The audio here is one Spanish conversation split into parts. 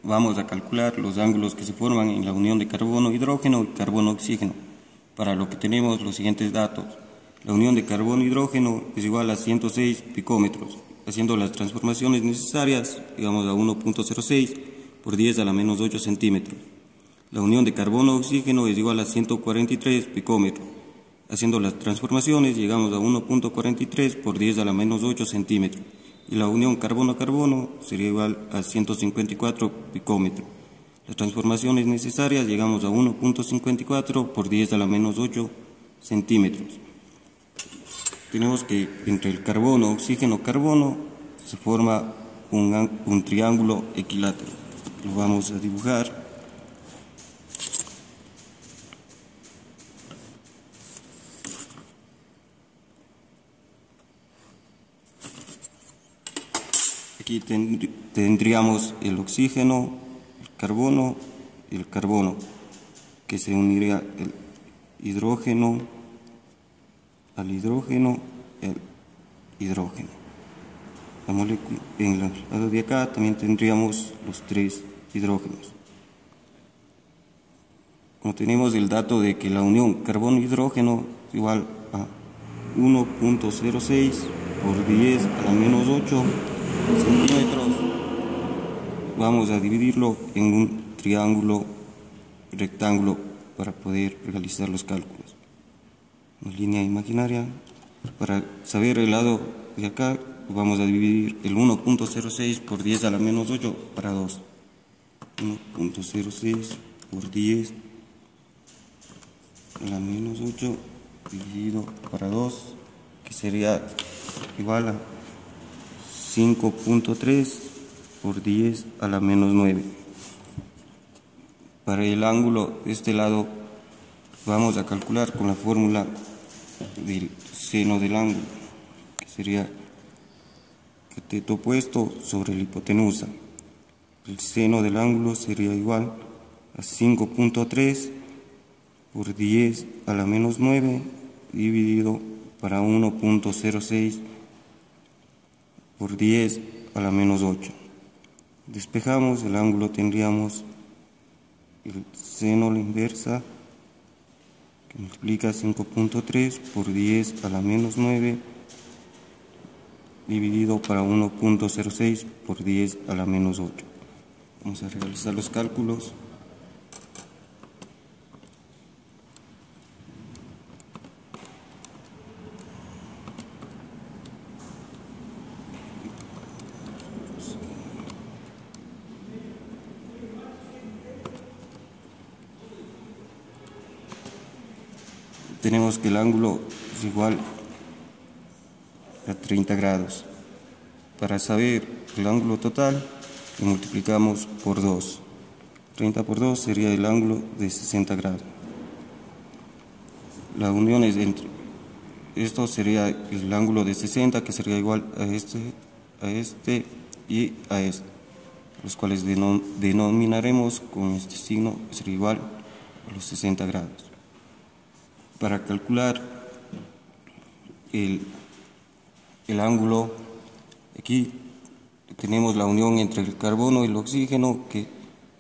vamos a calcular los ángulos que se forman en la unión de carbono-hidrógeno y carbono-oxígeno, para lo que tenemos los siguientes datos. La unión de carbono-hidrógeno es igual a 106 picómetros. Haciendo las transformaciones necesarias, llegamos a 1.06 por 10 a la menos 8 centímetros. La unión de carbono-oxígeno es igual a 143 picómetros. Haciendo las transformaciones, llegamos a 1.43 por 10 a la menos 8 centímetros. Y la unión carbono-carbono sería igual a 154 picómetros. Las transformaciones necesarias, llegamos a 1.54 por 10 a la menos 8 centímetros. Tenemos que entre el carbono, oxígeno, carbono se forma un triángulo equilátero. Lo vamos a dibujar. Aquí tendríamos el oxígeno, el carbono, que se uniría el hidrógeno al hidrógeno, el hidrógeno. La molécula, en el lado de acá también tendríamos los 3 hidrógenos. Como tenemos el dato de que la unión carbono-hidrógeno es igual a 1.06 por 10 a la menos 8 centímetros, vamos a dividirlo en un triángulo rectángulo para poder realizar los cálculos. Una línea imaginaria. Para saber el lado de acá, vamos a dividir el 1.06 por 10 a la menos 8 para 2. 1.06 por 10 a la menos 8 dividido para 2, que sería igual a 5.3 por 10 a la menos 9. Para el ángulo de este lado vamos a calcular con la fórmula del seno del ángulo, que sería cateto opuesto sobre la hipotenusa. El seno del ángulo sería igual a 5.3 por 10 a la menos 9 dividido para 1.06 por 10 a la menos 8. Despejamos el ángulo, tendríamos el seno a la inversa, que multiplica 5.3 por 10 a la menos 9 dividido para 1.06 por 10 a la menos 8. Vamos a realizar los cálculos. Tenemos que el ángulo es igual a 30 grados. Para saber el ángulo total, lo multiplicamos por 2. 30 por 2 sería el ángulo de 60 grados. La unión es entre esto sería el ángulo de 60, que sería igual a este y a este, los cuales denominaremos con este signo, que sería igual a los 60 grados. Para calcular el ángulo, aquí tenemos la unión entre el carbono y el oxígeno, que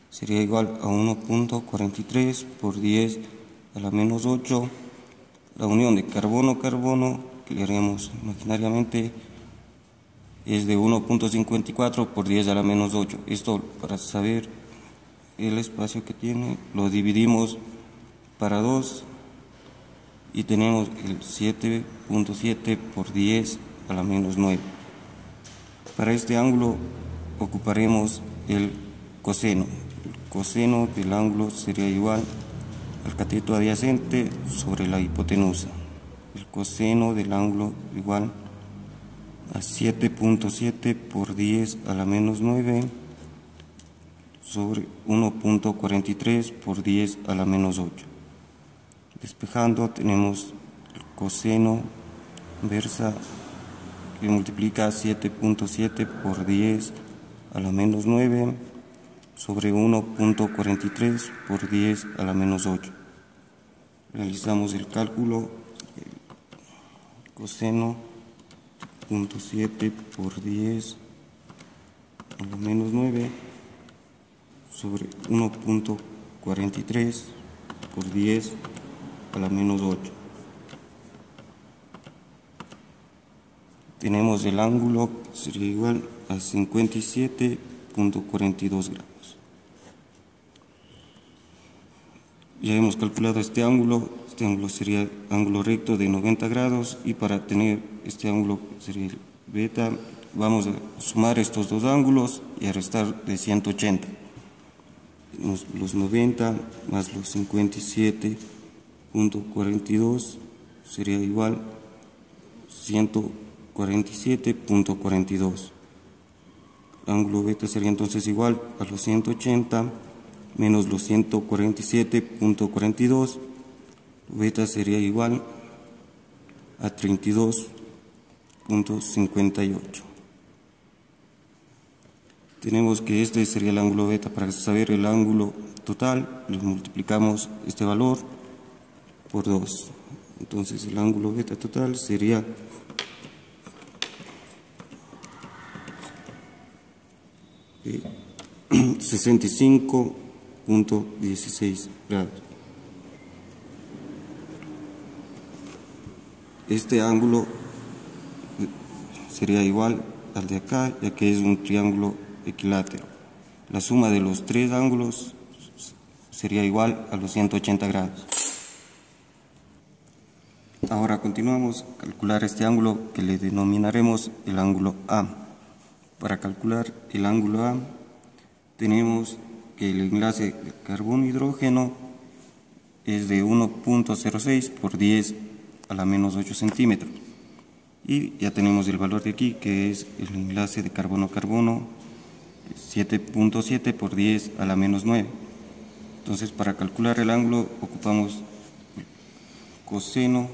sería igual a 1.43 por 10 a la menos 8. La unión de carbono-carbono, que le haremos imaginariamente, es de 1.54 por 10 a la menos 8. Esto, para saber el espacio que tiene, lo dividimos para 2 y tenemos el 7.7 por 10 a la menos 9. Para este ángulo ocuparemos el coseno. El coseno del ángulo sería igual al cateto adyacente sobre la hipotenusa. El coseno del ángulo igual a 7.7 por 10 a la menos 9 sobre 1.43 por 10 a la menos 8. Despejando, tenemos el coseno inversa, que multiplica 7.7 por 10 a la menos 9 sobre 1.43 por 10 a la menos 8. Realizamos el cálculo. El coseno 0.7 por 10 a la menos 9 sobre 1.43 por 10 a la menos 8. Tenemos el ángulo que sería igual a 57.42 grados. Ya hemos calculado este ángulo sería ángulo recto de 90 grados, y para tener este ángulo sería el beta, vamos a sumar estos dos ángulos y a restar de 180. Los 90 más los 57.42 sería igual a 147.42. El ángulo beta sería entonces igual a los 180 menos los 147.42. Beta sería igual a 32.58. Tenemos que este sería el ángulo beta. Para saber el ángulo total, le multiplicamos este valor por 2. Entonces el ángulo beta total sería 65.16 grados. Este ángulo sería igual al de acá, ya que es un triángulo equilátero. La suma de los tres ángulos sería igual a los 180 grados. Ahora continuamos a calcular este ángulo que le denominaremos el ángulo A. Para calcular el ángulo A tenemos que el enlace de carbono-hidrógeno es de 1.06 por 10 a la menos 8 centímetros. Y ya tenemos el valor de aquí, que es el enlace de carbono-carbono, 7.7 por 10 a la menos 9. Entonces, para calcular el ángulo ocupamos el coseno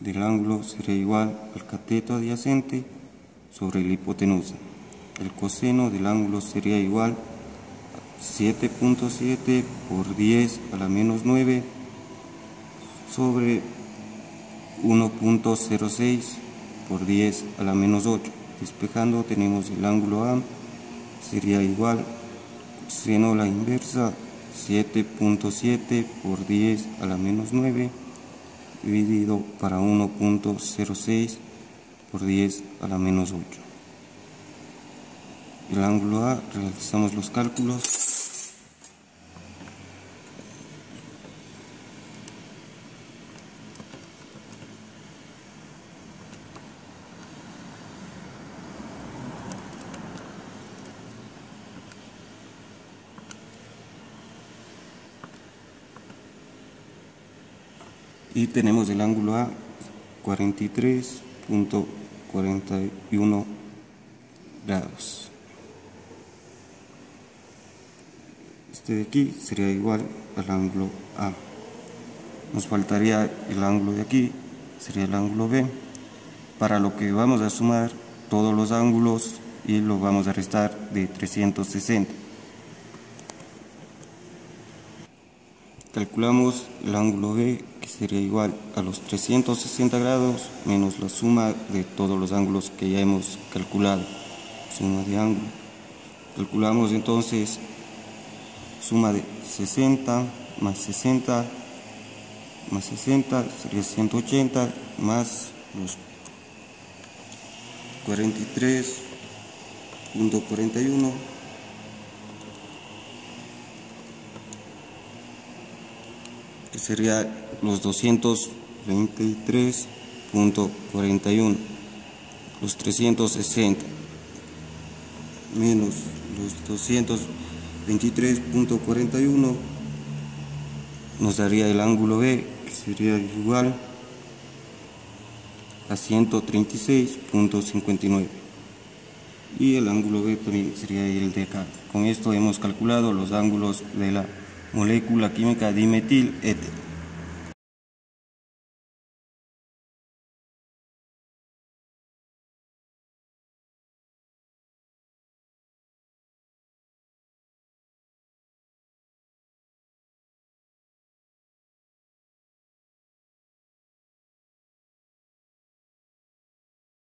del ángulo sería igual al cateto adyacente sobre la hipotenusa. El coseno del ángulo sería igual a 7.7 por 10 a la menos 9 sobre 1.06 por 10 a la menos 8. Despejando tenemos el ángulo A sería igual coseno a la inversa 7.7 por 10 a la menos 9 dividido para 1.06 por 10 a la menos 8. El ángulo A, realizamos los cálculos. Y tenemos el ángulo A 43.41 grados. Este de aquí sería igual al ángulo A. Nos faltaría el ángulo de aquí, sería el ángulo B, para lo que vamos a sumar todos los ángulos y lo vamos a restar de 360. Calculamos el ángulo B, que sería igual a los 360 grados menos la suma de todos los ángulos que ya hemos calculado, suma de ángulo. Calculamos entonces suma de 60 más 60 más 60 sería 180 más los 43.41 que sería los 223.41, los 360 menos los 223.41 nos daría el ángulo B, que sería igual a 136.59, y el ángulo B también sería el de acá. Con esto hemos calculado los ángulos de la molécula química dimetil éter.